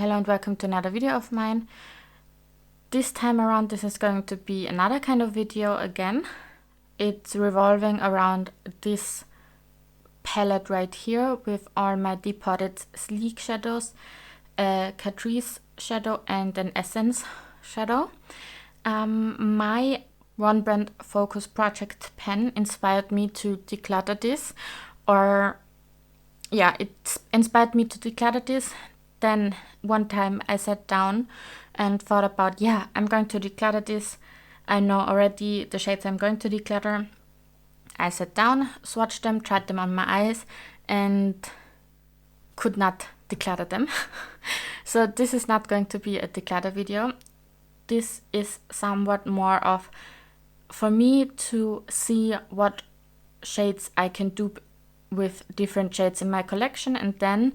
Hello and welcome to another video of mine. This time around this is going to be another kind of video again. It's revolving around this palette right here with all my depotted sleek shadows, a catrice shadow and an essence shadow. My One Brand Focus Project pen inspired me to declutter this, it inspired me to declutter this. Then one time I sat down and thought about, I'm going to declutter this. I know already the shades I'm going to declutter. I sat down, swatched them, tried them on my eyes, and could not declutter them. So this is not going to be a declutter video. This is somewhat more of for me to see what shades I can dupe with different shades in my collection, and then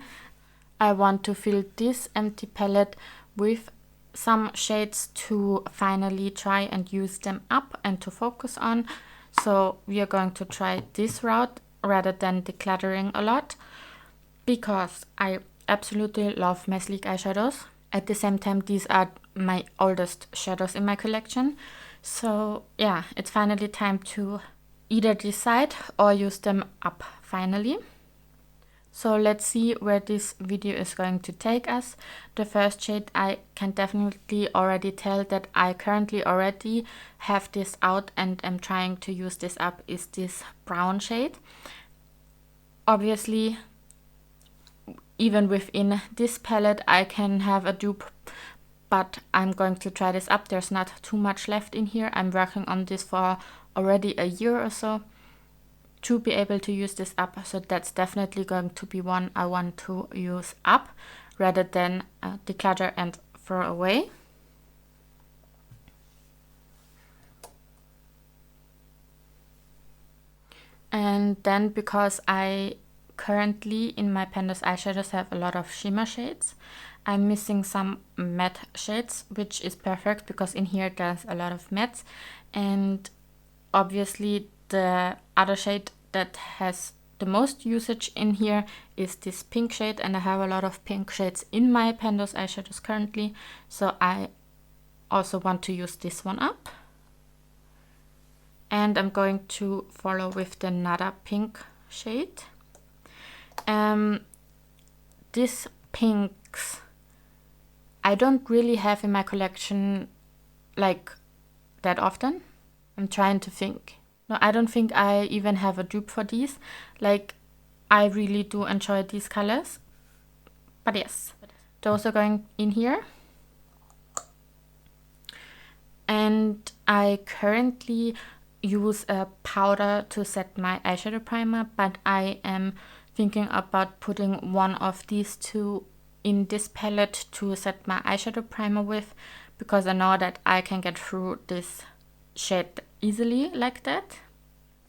I want to fill this empty palette with some shades to finally try and use them up and to focus on. So we are going to try this route rather than decluttering a lot, because I absolutely love my sleek eyeshadows. At the same time, these are my oldest shadows in my collection. So yeah, it's finally time to either decide or use them up finally. So let's see where this video is going to take us. The first shade, I can definitely already tell that I currently already have this out and am trying to use this up, is this brown shade. Obviously, even within this palette, I can have a dupe, but I'm going to try this up. There's not too much left in here. I'm working on this for already a year or so to be able to use this up, so that's definitely going to be one I want to use up rather than declutter and throw away. And then, because I currently in my Pandas eyeshadows have a lot of shimmer shades, I'm missing some matte shades, which is perfect because in here there's a lot of mattes, and obviously the other shade that has the most usage in here is this pink shade, and I have a lot of pink shades in my Pandas eyeshadows currently, so I also want to use this one up. And I'm going to follow with the Nada pink shade. These pinks I don't really have in my collection like that often. I'm trying to think. No, I don't think I even have a dupe for these. Like, I really do enjoy these colors. But yes, those are going in here. And I currently use a powder to set my eyeshadow primer, but I am thinking about putting one of these two in this palette to set my eyeshadow primer with, because I know that I can get through this shade easily like that.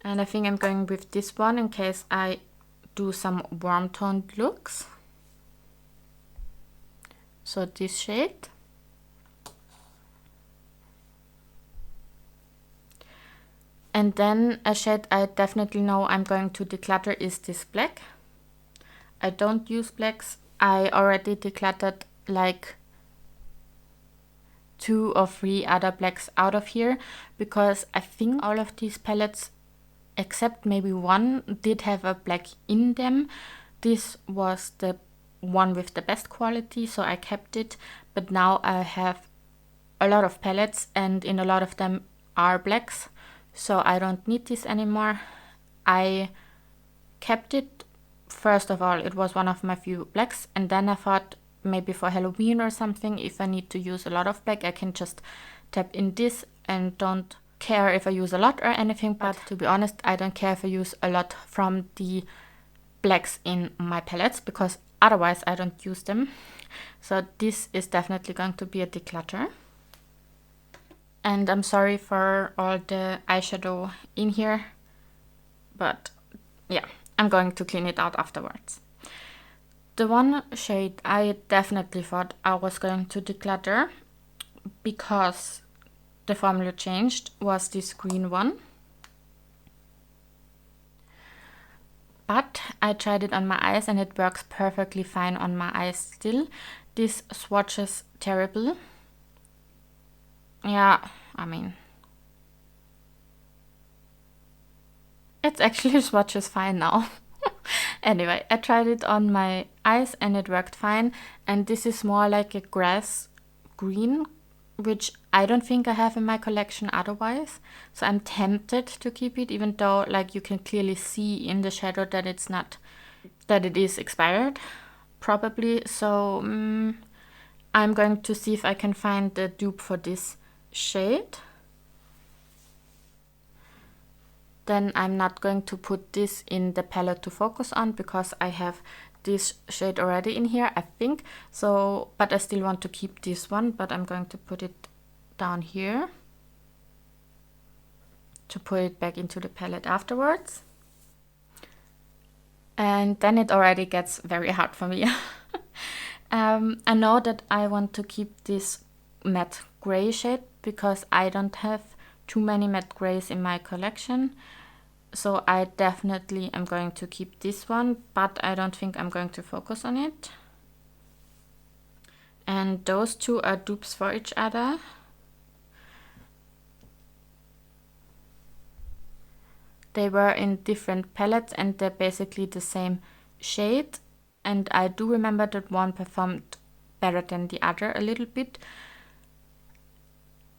And I think I'm going with this one in case I do some warm toned looks. So this shade. And then a shade I definitely know I'm going to declutter is this black. I don't use blacks. I already decluttered like 2 or 3 other blacks out of here, because I think all of these palettes except maybe one did have a black in them. This was the one with the best quality, so I kept it, but now I have a lot of palettes and in a lot of them are blacks, so I don't need this anymore. I kept it. First of all, it was one of my few blacks, and then I thought maybe for Halloween or something, if I need to use a lot of black, I can just tap in this and don't care if I use a lot or anything. But to be honest, I don't care if I use a lot from the blacks in my palettes, because otherwise I don't use them. So this is definitely going to be a declutter. And I'm sorry for all the eyeshadow in here, but yeah, I'm going to clean it out afterwards. The one shade I definitely thought I was going to declutter because the formula changed was this green one. But I tried it on my eyes and it works perfectly fine on my eyes still. this swatches terrible. Yeah, I mean, it's actually swatches fine now. Anyway, I tried it on my eyes and it worked fine. And this is more like a grass green, which I don't think I have in my collection otherwise. So I'm tempted to keep it, even though like you can clearly see in the shadow that it's not, that it is expired, probably. So I'm going to see if I can find the dupe for this shade. Then I'm not going to put this in the palette to focus on because I have this shade already in here, I think. So, but I still want to keep this one, but I'm going to put it down here to put it back into the palette afterwards. And then it already gets very hard for me. I know that I want to keep this matte gray shade because I don't have too many matte grays in my collection. So I definitely am going to keep this one, but I don't think I'm going to focus on it. And those two are dupes for each other. They were in different palettes and they're basically the same shade. And I do remember that one performed better than the other a little bit.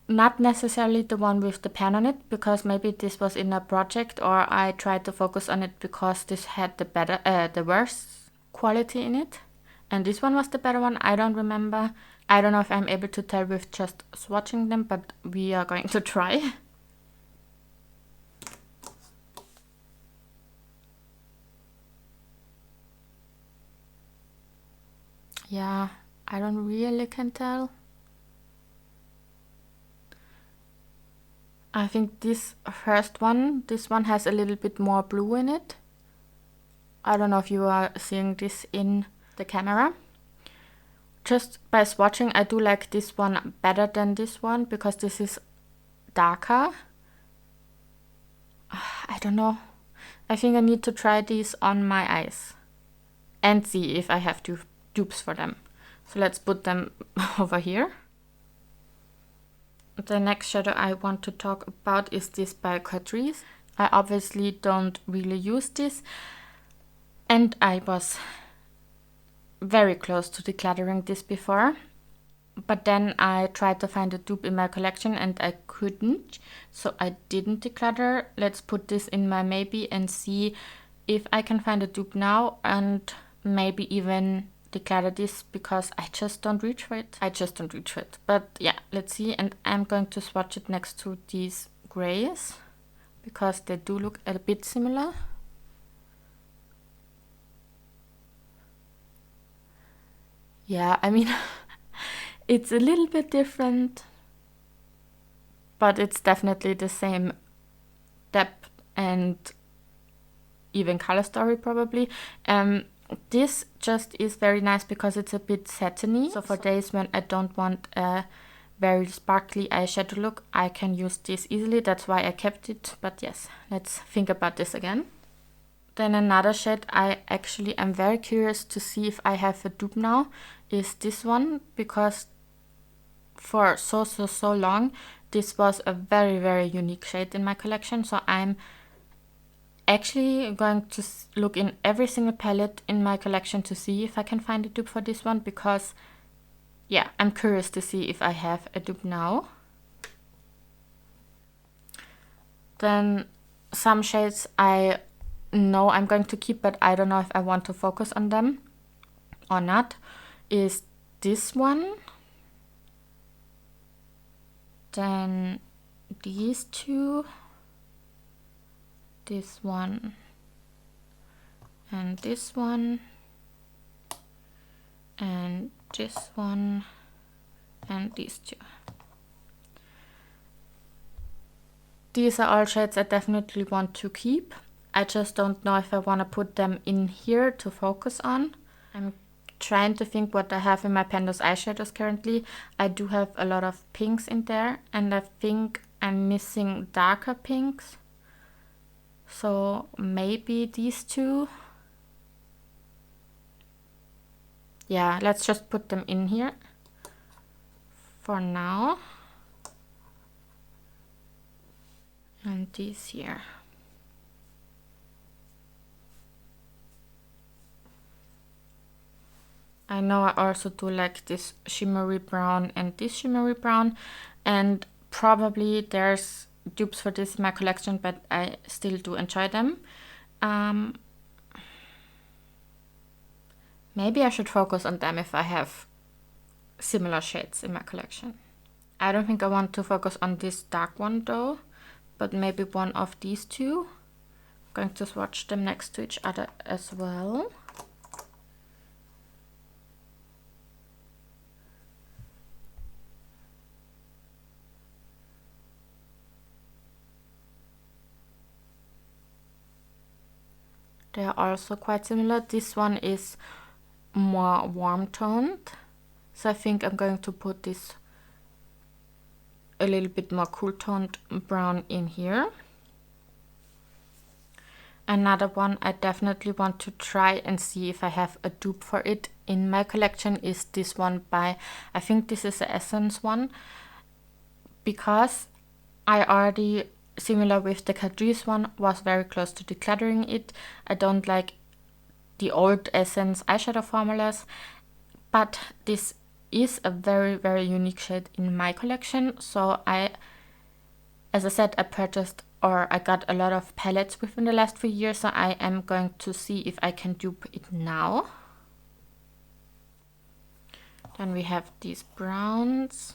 Not necessarily the one with the pen on it, because maybe this was in a project or I tried to focus on it because this had the worst quality in it. And this one was the better one, I don't remember. I don't know if I'm able to tell with just swatching them, but we are going to try. Yeah, I don't really can tell. I think this one has a little bit more blue in it. I don't know if you are seeing this in the camera. Just by swatching, I do like this one better than this one because this is darker. I don't know. I think I need to try these on my eyes and see if I have dupes for them. So let's put them over here. The next shadow I want to talk about is this by Catrice. I obviously don't really use this, and I was very close to decluttering this before, but then I tried to find a dupe in my collection and I couldn't, so I didn't declutter. Let's put this in my maybe and see if I can find a dupe now and maybe even declutter this because I just don't reach for it. But yeah, let's see. And I'm going to swatch it next to these grays because they do look a bit similar. Yeah, I mean, it's a little bit different, but it's definitely the same depth and even color story probably. This just is very nice because it's a bit satiny. So for days when I don't want a very sparkly eyeshadow look, I can use this easily. That's why I kept it. But yes, let's think about this again. Then another shade I actually am very curious to see if I have a dupe now is this one, because for so long this was a very unique shade in my collection. So I'm actually going to look in every single palette in my collection to see if I can find a dupe for this one, because yeah, I'm curious to see if I have a dupe now. Then some shades I know I'm going to keep, but I don't know if I want to focus on them or not, is this one, then these two, this one and this one and this one and these two. These are all shades I definitely want to keep. I just don't know if I want to put them in here to focus on. I'm trying to think what I have in my Pandos eyeshadows currently. I do have a lot of pinks in there, and I think I'm missing darker pinks. So maybe these two. yeah, let's just put them in here for now. And these here. I know I also do like this shimmery brown and this shimmery brown, and probably there's dupes for this in my collection, but I still do enjoy them. Maybe I should focus on them if I have similar shades in my collection. I don't think I want to focus on this dark one though, but maybe one of these two. I'm going to swatch them next to each other as well. They are also quite similar. This one is more warm toned, so I think I'm going to put this a little bit more cool toned brown in here. Another one I definitely want to try and see if I have a dupe for it in my collection is this one by, I think this is the Essence one, because I already, similar with the Catrice one, was very close to decluttering it. I don't like the old Essence eyeshadow formulas, but this is a very, very unique shade in my collection. So as I said, I got a lot of palettes within the last few years, so I am going to see if I can dupe it now. Then we have these browns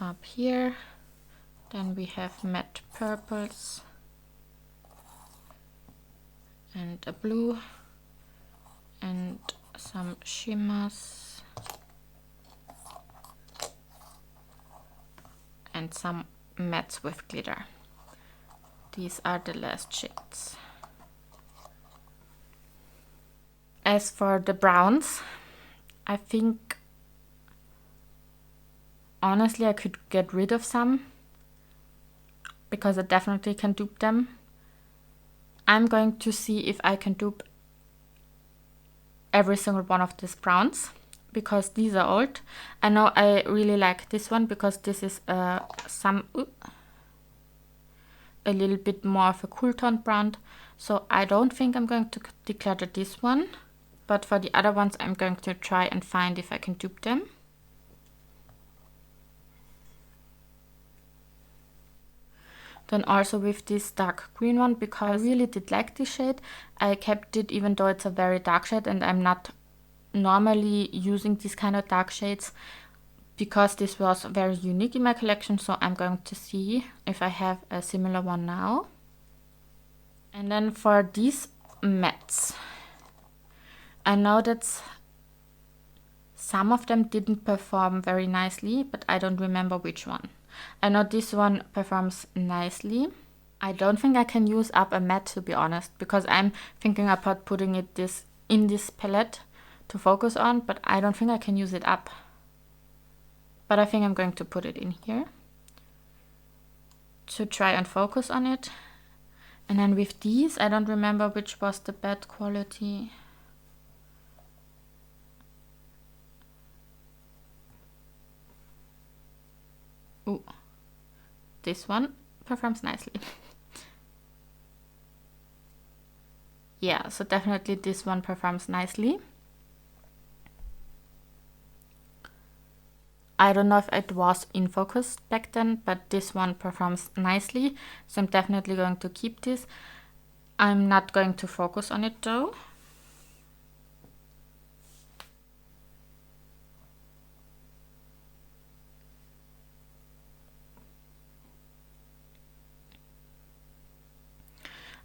up here. Then we have matte purples and a blue and some shimmers and some mattes with glitter. These are the last shades. As for the browns, I think honestly I could get rid of some because I definitely can dupe them. I'm going to see if I can dupe every single one of these browns because these are old. I know I really like this one because this is a little bit more of a cool toned brown, so I don't think I'm going to declutter this one, but for the other ones I'm going to try and find if I can dupe them. Then also with this dark green one, because I really did like this shade, I kept it even though it's a very dark shade and I'm not normally using these kind of dark shades because this was very unique in my collection. So I'm going to see if I have a similar one now. And then for these mattes, I know that some of them didn't perform very nicely, but I don't remember which one. I know this one performs nicely. I don't think I can use up a matte, to be honest, because I'm thinking about putting it in this palette to focus on, but I don't think I can use it up. But I think I'm going to put it in here to try and focus on it. And then with these, I don't remember which was the bad quality. Ooh, this one performs nicely. Yeah, so definitely this one performs nicely. I don't know if it was in focus back then, but this one performs nicely, so I'm definitely going to keep this. I'm not going to focus on it though.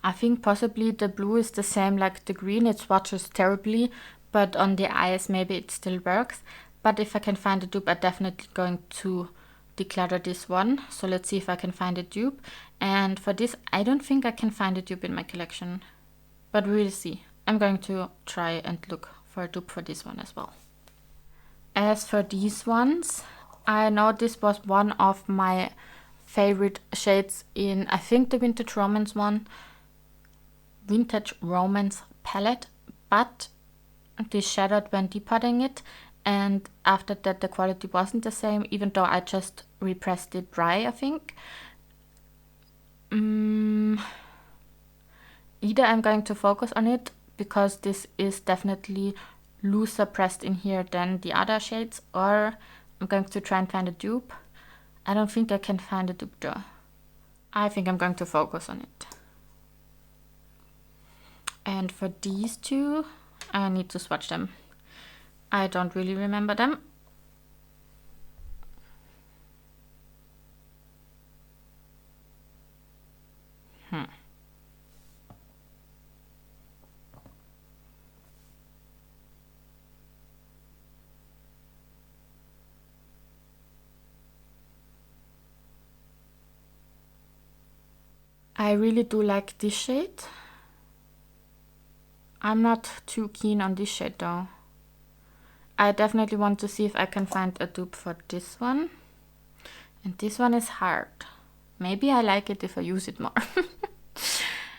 I think possibly the blue is the same like the green. It swatches terribly, but on the eyes maybe it still works. But if I can find a dupe, I'm definitely going to declutter this one. So let's see if I can find a dupe. And for this, I don't think I can find a dupe in my collection, but we'll see. I'm going to try and look for a dupe for this one as well. As for these ones, I know this was one of my favorite shades in, I think, the Vintage Romance palette, but this shadowed when depotting it, and after that the quality wasn't the same, even though I just repressed it dry, I think. Either I'm going to focus on it, because this is definitely looser pressed in here than the other shades, or I'm going to try and find a dupe. I don't think I can find a dupe though. I think I'm going to focus on it. And for these two, I need to swatch them. I don't really remember them. I really do like this shade. I'm not too keen on this shade though. I definitely want to see if I can find a dupe for this one. And this one is hard. Maybe I like it if I use it more.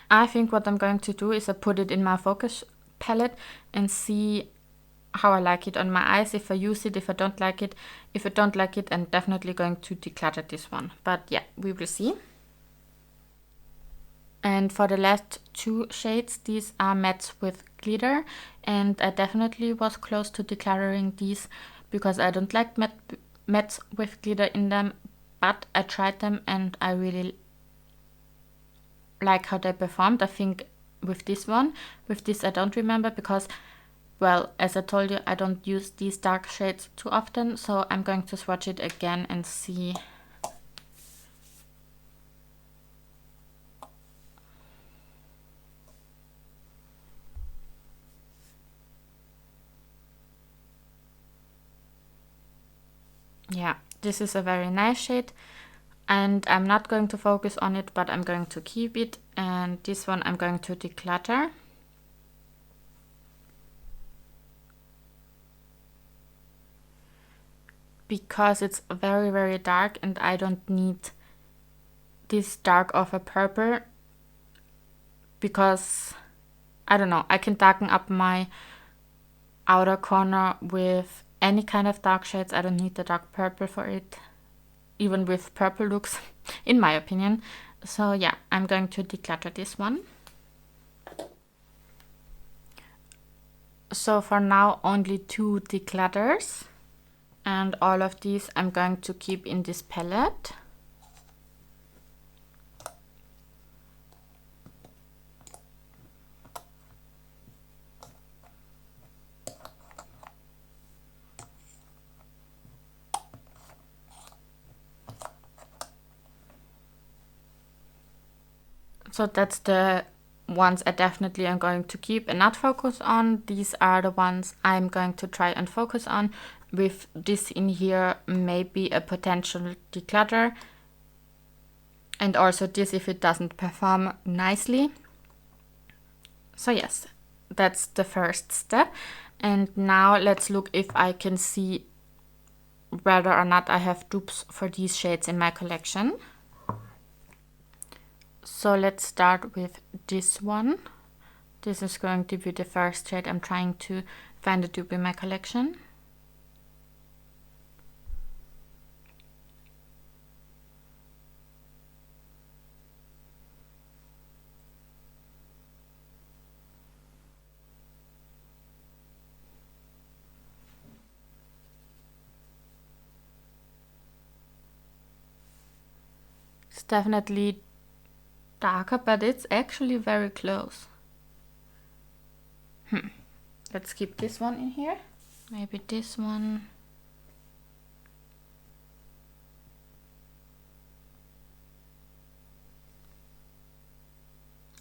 I think what I'm going to do is I put it in my focus palette and see how I like it on my eyes, if I use it, if I don't like it. If I don't like it, I'm definitely going to declutter this one. But yeah, we will see. And for the last two shades, these are mattes with glitter, and I definitely was close to decluttering these because I don't like mattes with glitter in them, but I tried them and I really like how they performed. I think with this one, with this I don't remember because, well, as I told you, I don't use these dark shades too often, so I'm going to swatch it again and see. Yeah, this is a very nice shade, and I'm not going to focus on it, but I'm going to keep it. And this one I'm going to declutter. Because it's very, very dark and I don't need this dark of a purple, because I don't know, I can darken up my outer corner with any kind of dark shades. I don't need the dark purple for it, even with purple looks, in my opinion. So yeah, I'm going to declutter this one. So for now, only 2 declutters, and all of these I'm going to keep in this palette. So that's the ones I definitely am going to keep and not focus on. These are the ones I'm going to try and focus on. With this in here, maybe a potential declutter. And also this if it doesn't perform nicely. So yes, that's the first step. And now let's look if I can see whether or not I have dupes for these shades in my collection. So let's start with this one. This is going to be the first shade I'm trying to find a dupe in my collection. It's definitely darker, but it's actually very close. Let's keep this one in here. Maybe this one.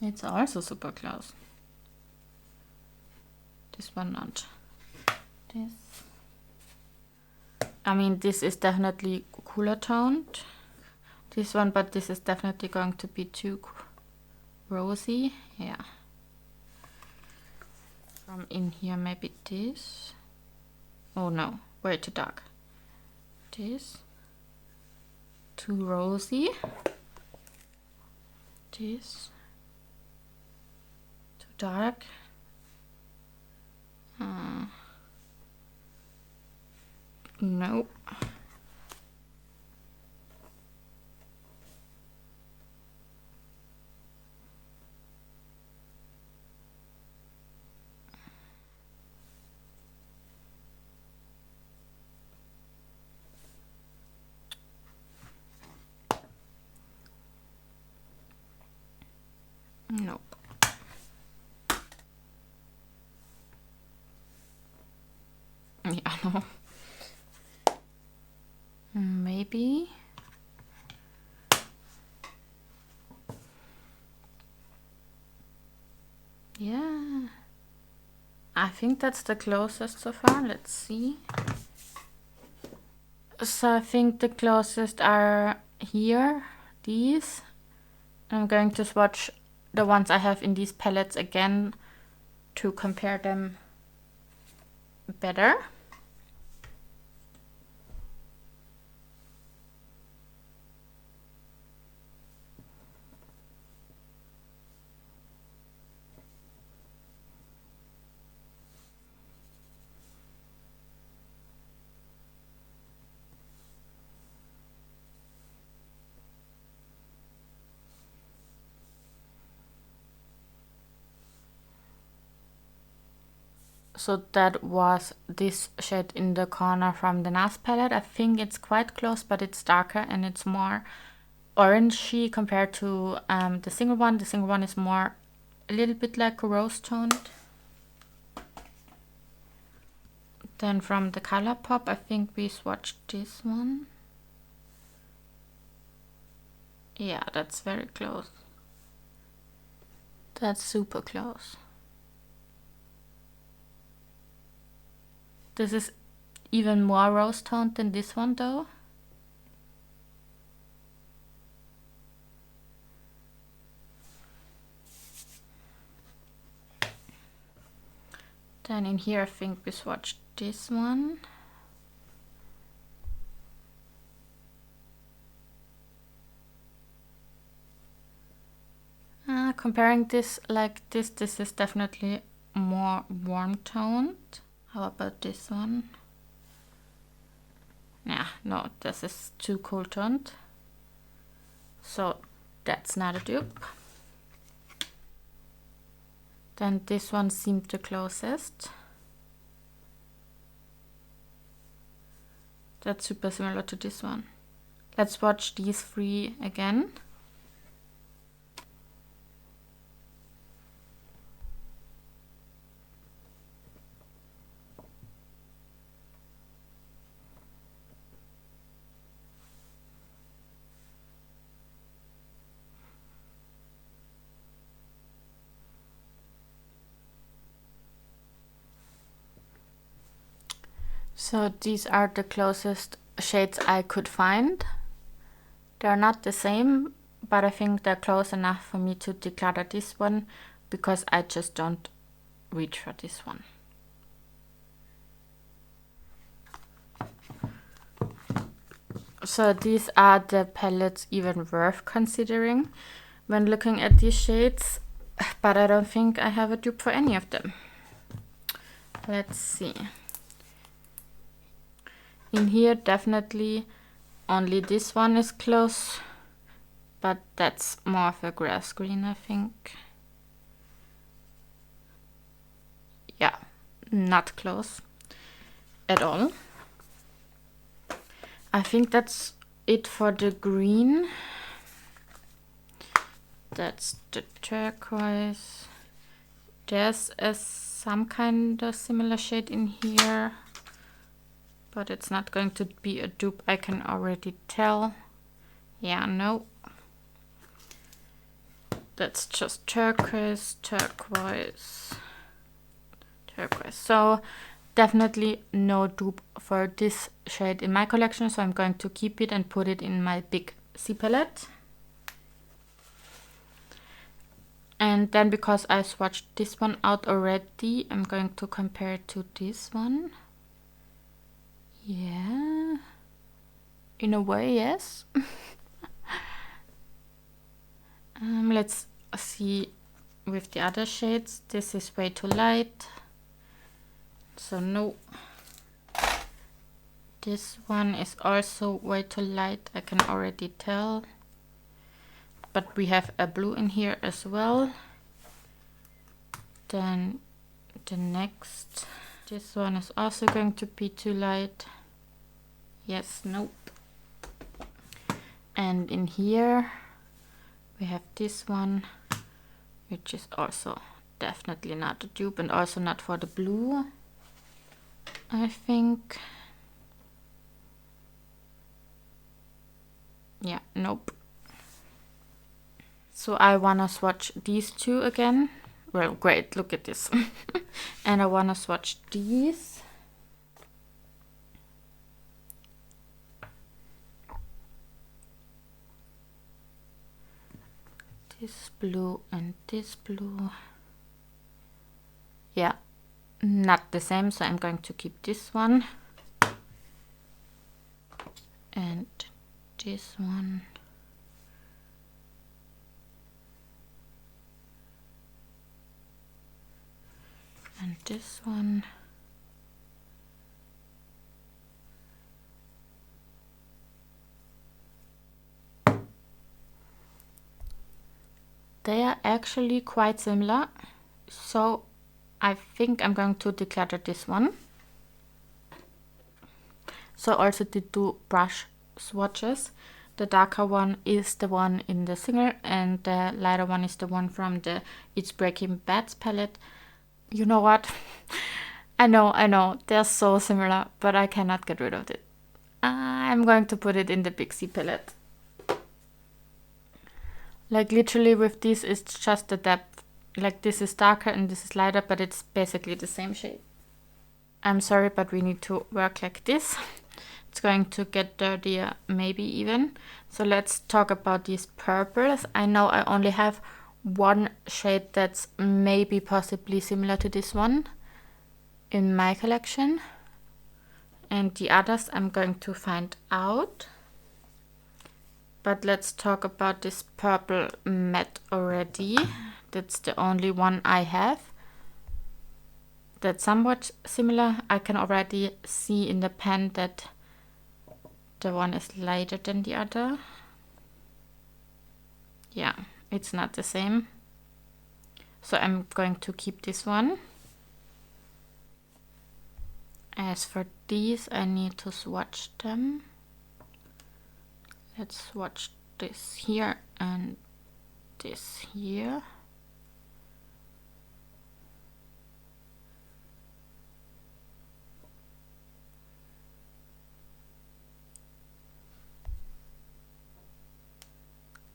It's also super close. This one not. This. I mean, this is definitely cooler toned. This one, but this is definitely going to be too rosy. Yeah. From in here, maybe this. Oh no, way too dark. This. Too rosy. This. Too dark. No. Nope. Yeah, no. Maybe. Yeah. I think that's the closest so far. Let's see. So I think the closest are here, these. I'm going to swatch the ones I have in these palettes again to compare them better. So that was this shade in the corner from the NARS palette. I think it's quite close, but it's darker and it's more orangey compared to the single one. The single one is more a little bit like rose toned. Then from the ColourPop, I think we swatched this one. Yeah, that's very close. That's super close. This is even more rose toned than this one though. Then in here I think we swatched this one. Comparing this like this is definitely more warm toned. How about this one? Yeah, no, this is too cool toned. So that's not a dupe. Then this one seemed the closest. That's super similar to this one. Let's watch these three again. So these are the closest shades I could find. They're not the same, but I think they're close enough for me to declutter this one because I just don't reach for this one. So these are the palettes even worth considering when looking at these shades, but I don't think I have a dupe for any of them. Let's see. In here definitely only this one is close, but that's more of a grass green, I think. Yeah, not close at all. I think that's it for the green. That's the turquoise. There's some kind of similar shade in here, but it's not going to be a dupe, I can already tell. Yeah, no. That's just turquoise, turquoise, turquoise. So definitely no dupe for this shade in my collection, so I'm going to keep it and put it in my big C palette. And then because I swatched this one out already, I'm going to compare it to this one. Yeah, in a way, yes. Let's see with the other shades. This is way too light. So no. This one is also way too light, I can already tell. But we have a blue in here as well. Then the next, this one is also going to be too light. Yes, nope. And in here we have this one, which is also definitely not a dupe and also not for the blue, I think. Yeah, nope. So I wanna swatch these two again. Well, great, look at this. And I wanna swatch these. This blue and this blue. Yeah, not the same, so I'm going to keep this one. And this one. And this one. They are actually quite similar, so I think I'm going to declutter this one. So I also did two brush swatches. The darker one is the one in the single and the lighter one is the one from the It's Breaking Bad palette. You know what? I know, they're so similar, but I cannot get rid of it. I'm going to put it in the Big C palette. Like literally with this, it's just the depth. Like this is darker and this is lighter, but it's basically the same shade. I'm sorry, but we need to work like this. It's going to get dirtier, maybe even. So let's talk about these purples. I know I only have one shade that's maybe possibly similar to this one in my collection. And the others I'm going to find out. But let's talk about this purple matte already. That's the only one I have. That's somewhat similar. I can already see in the pen that the one is lighter than the other. Yeah, it's not the same. So I'm going to keep this one. As for these, I need to swatch them. Let's swatch this here and this here.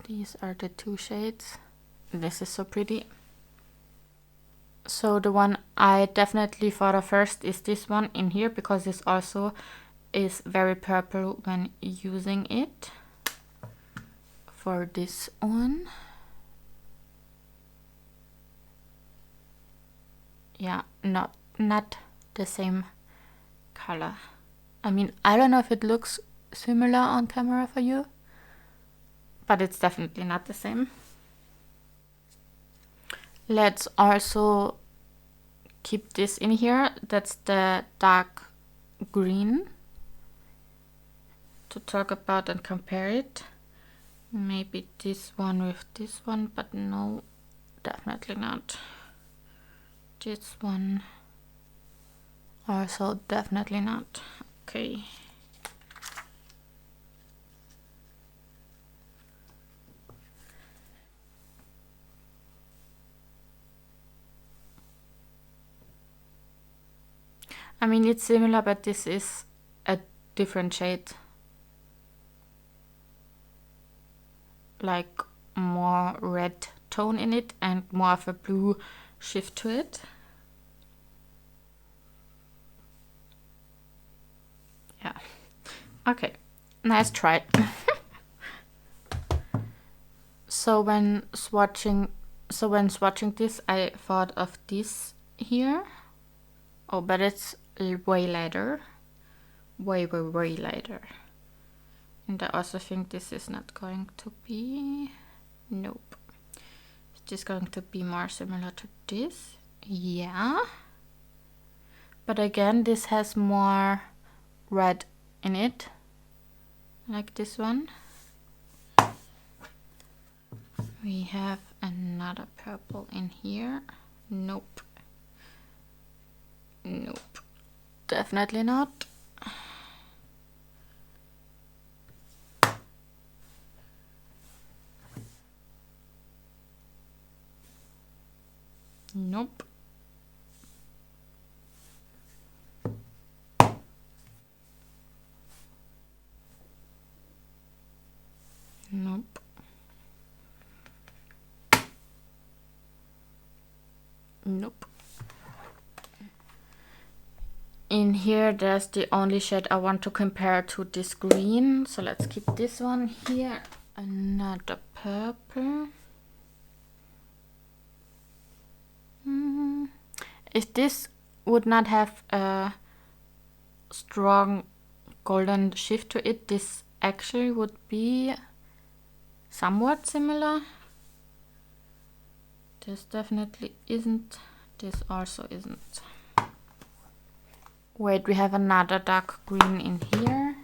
These are the two shades. This is so pretty. So the one I definitely thought of first is this one in here, because this also is very purple when using it. For this one, yeah, not the same color. I mean, I don't know if it looks similar on camera for you, but it's definitely not the same. Let's also keep this in here. That's the dark green, to talk about and compare it. Maybe this one with this one, but no, definitely not. This one also definitely not. Okay. I mean, it's similar, but this is a different shade. Like more red tone in it and more of a blue shift to it. Yeah. Okay. Nice try. So when swatching this, I thought of this here. Oh, but it's way lighter. Way lighter. And I also think this is not going to be... Nope. It's just going to be more similar to this. Yeah. But again, this has more red in it, like this one. We have another purple in here. Nope. Nope. Definitely not. Nope. Nope. Nope. In here, there's the only shade I want to compare to this green. So let's keep this one here. Another purple. If this would not have a strong golden shift to it, this actually would be somewhat similar. This definitely isn't. This also isn't. Wait, we have another dark green in here.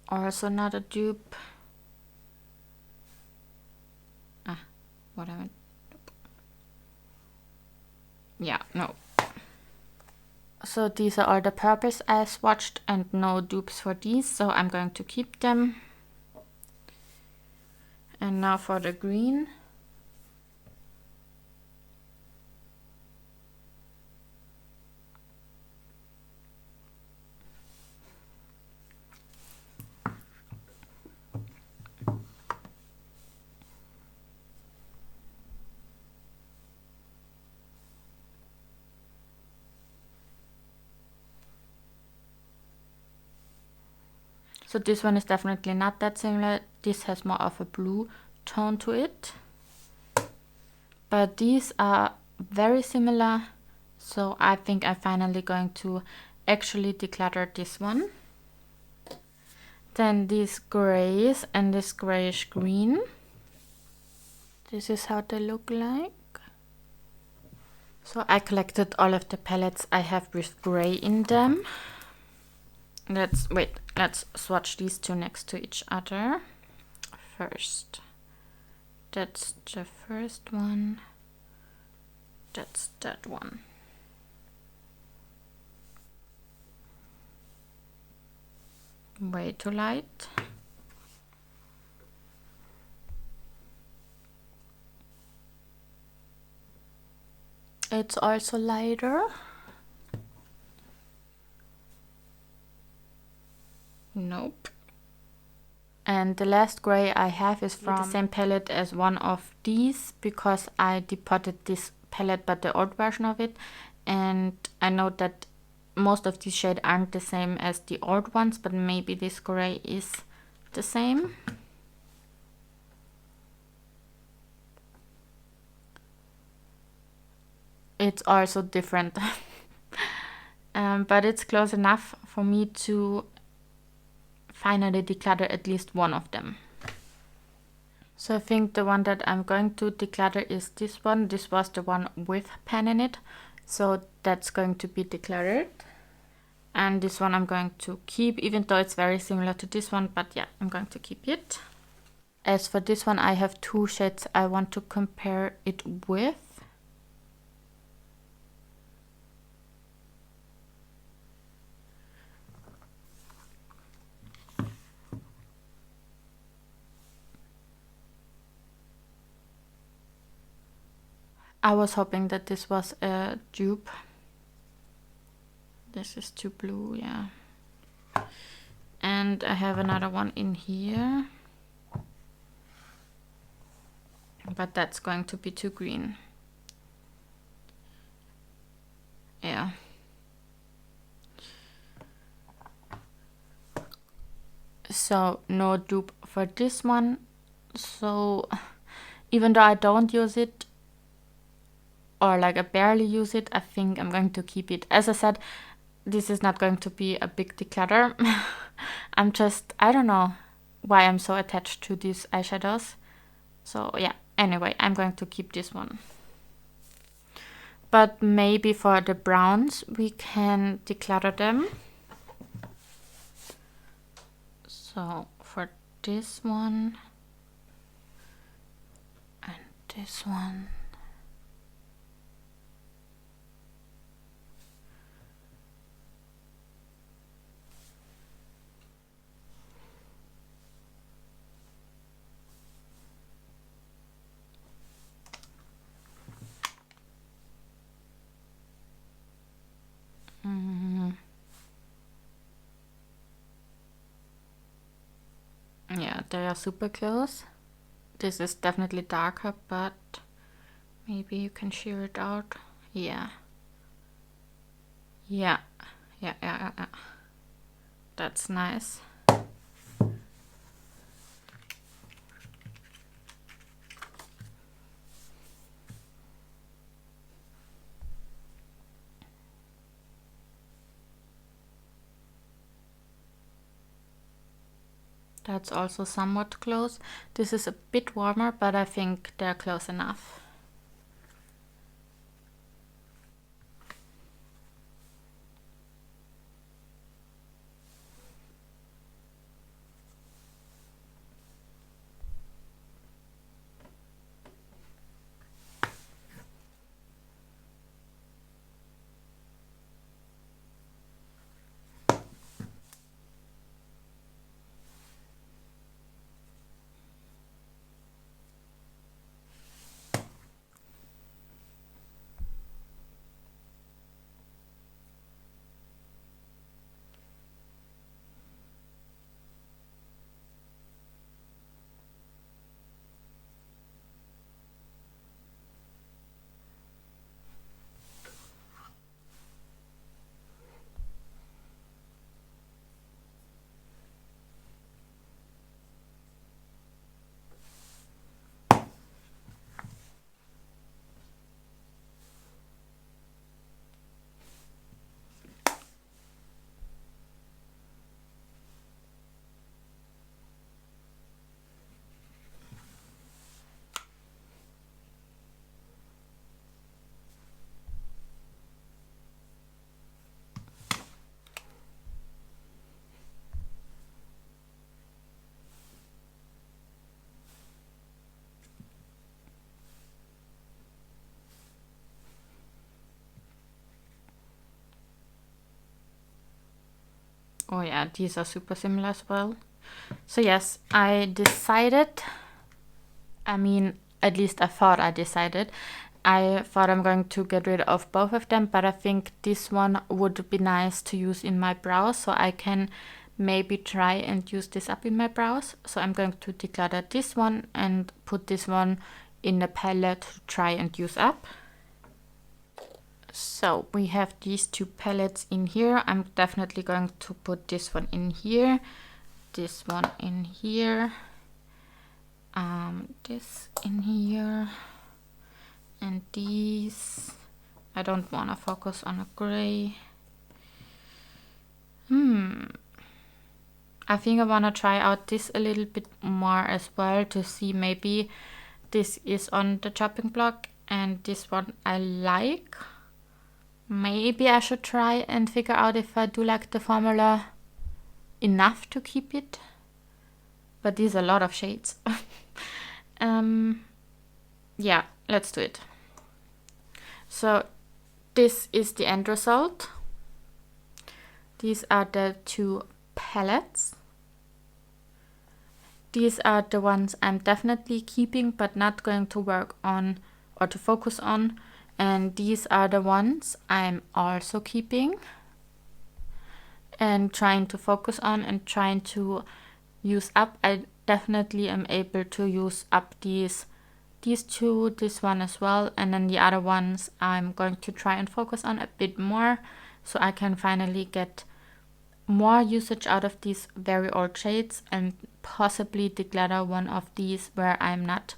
Also not a dupe. What I meant. Yeah, no. So these are all the purples I swatched and no dupes for these, so I'm going to keep them. And now for the green. So this one is definitely not that similar. This has more of a blue tone to it. But these are very similar. So I think I'm finally going to actually declutter this one. Then these grays and this grayish green. This is how they look like. So I collected all of the palettes I have with gray in them. Let's swatch these two next to each other first. That's the first one. That's that one. Way too light. It's also lighter. Nope. And the last gray I have is from the same palette as one of these, because I depotted this palette but the old version of it, and I know that most of these shades aren't the same as the old ones, but maybe this gray is the same. It's also different. But it's close enough for me to finally declutter at least one of them. So I think the one that I'm going to declutter is this one. This was the one with pen in it, so that's going to be decluttered. And this one I'm going to keep, even though it's very similar to this one, but yeah, I'm going to keep it. As for this one, I have two shades I want to compare it with. I was hoping that this was a dupe. This is too blue, yeah. And I have another one in here. But that's going to be too green. Yeah. So no dupe for this one. So even though I don't use it, or like I barely use it, I think I'm going to keep it. As I said, this is not going to be a big declutter. I don't know why I'm so attached to these eyeshadows. So yeah, anyway, I'm going to keep this one. But maybe for the browns, we can declutter them. So for this one and this one. Yeah, they are super close. This is definitely darker, but maybe you can shear it out. Yeah. Yeah. Yeah. That's nice. That's also somewhat close. This is a bit warmer, but I think they're close enough. Oh yeah, these are super similar as well. So yes, I decided, I mean, at least I thought I decided. I thought I'm going to get rid of both of them, but I think this one would be nice to use in my brows, so I can maybe try and use this up in my brows. So I'm going to declutter this one and put this one in the palette to try and use up. So we have these two palettes in here. I'm definitely going to put this one in here, this one in here, this in here, and these. I don't want to focus on a gray. I think I want to try out this a little bit more as well to see maybe this is on the chopping block and this one I like. Maybe I should try and figure out if I do like the formula enough to keep it. But these are a lot of shades. Yeah, let's do it. So this is the end result. These are the two palettes. These are the ones I'm definitely keeping but not going to work on or to focus on. And these are the ones I'm also keeping. and trying to focus on and trying to use up. I definitely am able to use up these two, this one as well, and then the other ones I'm going to try and focus on a bit more so I can finally get more usage out of these very old shades and possibly declutter one of these where I'm not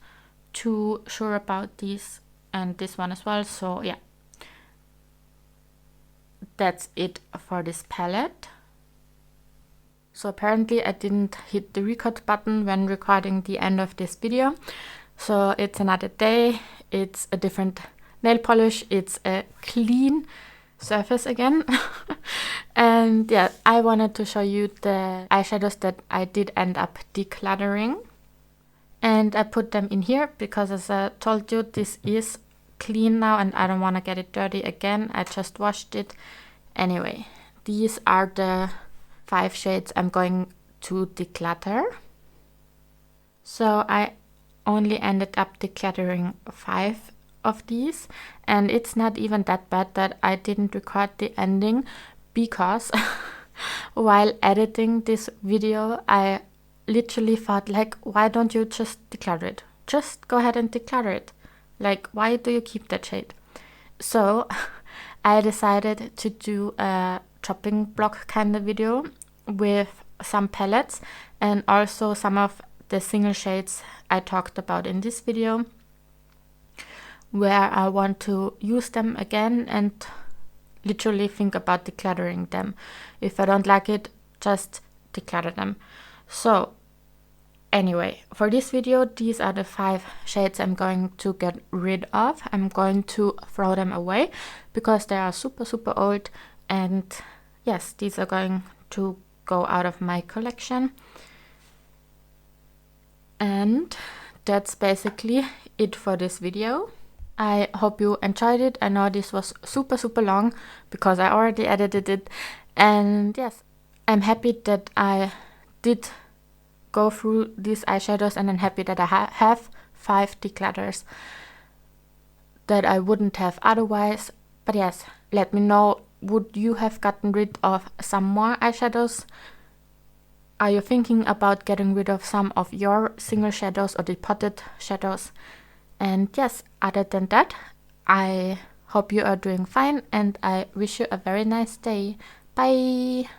too sure about these, and this one as well. So yeah, that's it for this palette. So apparently I didn't hit the record button when recording the end of this video. So it's another day, it's a different nail polish, it's a clean surface again. And yeah, I wanted to show you the eyeshadows that I did end up decluttering. And I put them in here because, as I told you, this is clean now and I don't want to get it dirty again. I just washed it. Anyway, these are the 5 shades I'm going to declutter. So I only ended up decluttering 5 of these, and it's not even that bad that I didn't record the ending, because while editing this video I literally thought, like, why don't you just declutter it? Just go ahead and declutter it. Like, why do you keep that shade? So I decided to do a chopping block kind of video with some palettes and also some of the single shades I talked about in this video, where I want to use them again and literally think about decluttering them. If I don't like it, just declutter them. So anyway, for this video, these are the 5 shades I'm going to get rid of. I'm going to throw them away because they are super old, and yes, these are going to go out of my collection. And that's basically it for this video. I hope you enjoyed it. I know this was super long because I already edited it, and yes, I'm happy that I did go through these eyeshadows, and I'm happy that I have 5 declutters that I wouldn't have otherwise. But yes, let me know, would you have gotten rid of some more eyeshadows? Are you thinking about getting rid of some of your single shadows or depotted shadows? And yes, other than that, I hope you are doing fine and I wish you a very nice day. Bye!